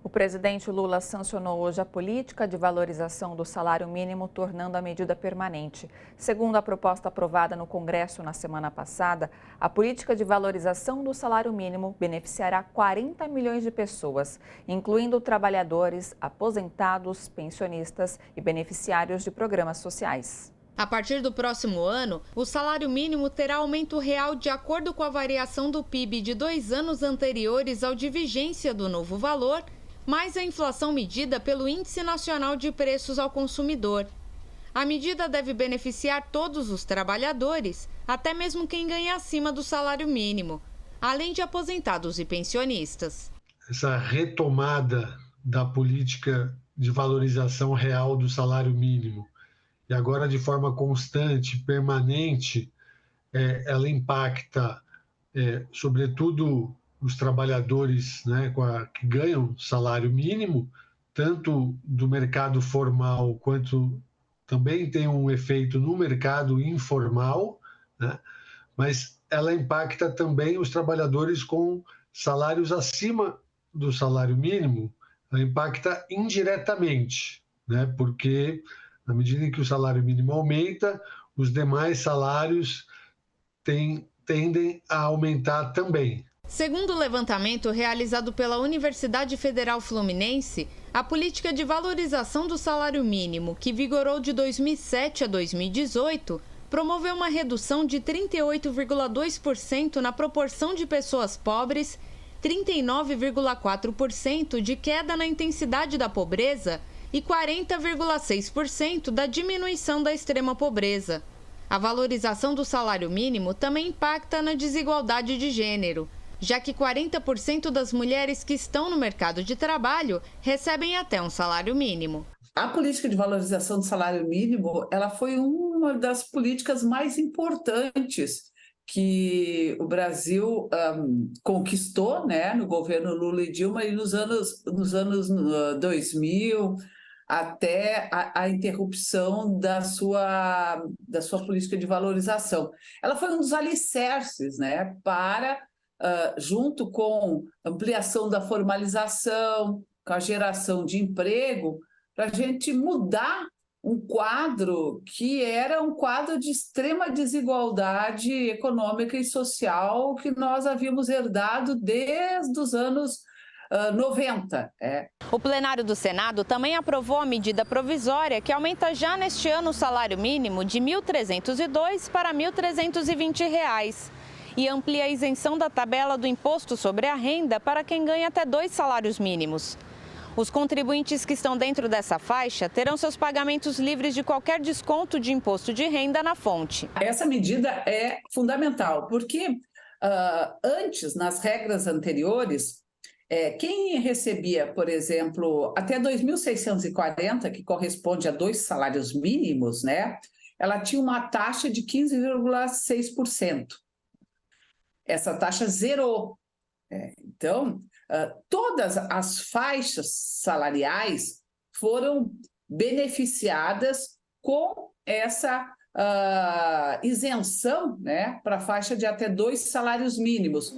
O presidente Lula sancionou hoje a política de valorização do salário mínimo, tornando a medida permanente. Segundo a proposta aprovada no Congresso na semana passada, a política de valorização do salário mínimo beneficiará 40 milhões de pessoas, incluindo trabalhadores, aposentados, pensionistas e beneficiários de programas sociais. A partir do próximo ano, o salário mínimo terá aumento real de acordo com a variação do PIB de 2 anos anteriores ao de vigência do novo valor, mais a inflação medida pelo Índice Nacional de Preços ao Consumidor. A medida deve beneficiar todos os trabalhadores, até mesmo quem ganha acima do salário mínimo, além de aposentados e pensionistas. Essa retomada da política de valorização real do salário mínimo, e agora de forma constante, permanente, ela impacta, sobretudo, os trabalhadores, né, que ganham salário mínimo, tanto do mercado formal quanto também tem um efeito no mercado informal, né, mas ela impacta também os trabalhadores com salários acima do salário mínimo, ela impacta indiretamente, né, porque na medida em que o salário mínimo aumenta, os demais salários tendem a aumentar também. Segundo o levantamento realizado pela Universidade Federal Fluminense, a política de valorização do salário mínimo, que vigorou de 2007 a 2018, promoveu uma redução de 38,2% na proporção de pessoas pobres, 39,4% de queda na intensidade da pobreza e 40,6% da diminuição da extrema pobreza. A valorização do salário mínimo também impacta na desigualdade de gênero, já que 40% das mulheres que estão no mercado de trabalho recebem até um salário mínimo. A política de valorização do salário mínimo, ela foi uma das políticas mais importantes que o Brasil conquistou, né, no governo Lula e Dilma, e nos anos 2000, até a interrupção da sua política de valorização. Ela foi um dos alicerces, né, para, junto com ampliação da formalização, com a geração de emprego, para a gente mudar um quadro que era um quadro de extrema desigualdade econômica e social que nós havíamos herdado desde os anos 90. O plenário do Senado também aprovou a medida provisória que aumenta já neste ano o salário mínimo de R$ 1.302 para R$ 1.320 e amplia a isenção da tabela do imposto sobre a renda para quem ganha até 2 salários mínimos. Os contribuintes que estão dentro dessa faixa terão seus pagamentos livres de qualquer desconto de imposto de renda na fonte. Essa medida é fundamental, porque antes, nas regras anteriores, quem recebia, por exemplo, até 2.640, que corresponde a 2 salários mínimos, né, ela tinha uma taxa de 15,6%. Essa taxa zerou. Então, todas as faixas salariais foram beneficiadas com essa isenção, né, para a faixa de até 2 salários mínimos.